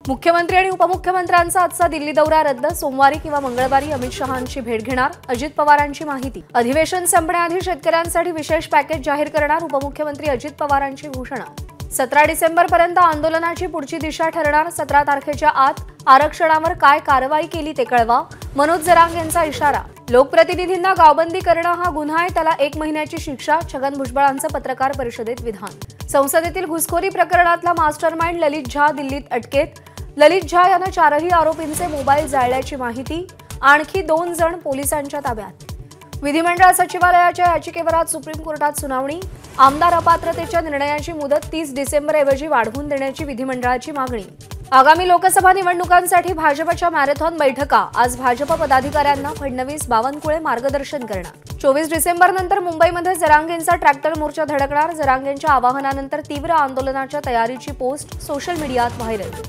मुख्यमंत्री आणि उपमुख्यमंत्र्यांचा आजचा दिल्ली दौरा रद्द। सोमवारी किंवा मंगळवारी अमित शहांची भेट घेणार अजित पवारांची माहिती। अधिवेशन संपण्याआधी शेतकऱ्यांसाठी विशेष पॅकेज जाहीर करणार उपमुख्यमंत्री अजित पवारांची घोषणा। 17 डिसेंबरपर्यंत आंदोलनाची पुढची दिशा ठरणार। 17 तारखेच्या आत आरक्षणावर काय कारवाई केली ते कळवा, मनोज जरांगेंचा इशारा। लोकप्रतिनिधींना गावबंदी करणं हा गुन्हा आहे, त्याला 1 महिन्याची शिक्षा। छगन भुजबळांचं पत्रकार परिषदेत विधान। संसदेतील घुसखोरी प्रकरणातला मास्टरमाइंड ललित झा दिल्लीत अटकेत। ललित झा यानं 4ही आरोपींचे मोबाईल जाळल्याची माहिती। आणखी 2 जण पोलिसांच्या ताब्यात। विधिमंडळ सचिवालयाच्या याचिकेवर आज सुप्रीम कोर्टात सुनावणी। आमदार अपात्रतेच्या निर्णयाची मुदत 30 डिसेंबरऐवजी वाढवून देण्याची विधिमंडळाची मागणी। आगामी लोकसभा निवडणुकांसाठी भाजपच्या मॅरेथॉन बैठका। आज भाजप पदाधिकाऱ्यांना फडणवीस, बावनकुळे मार्गदर्शन करणार। 24 डिसेंबरनंतर मुंबईमध्ये जरांगेंचा ट्रॅक्टर मोर्चा धडकणार। जरांगेंच्या आवाहनानंतर तीव्र आंदोलनाच्या तयारीची पोस्ट सोशल मीडियात व्हायरल।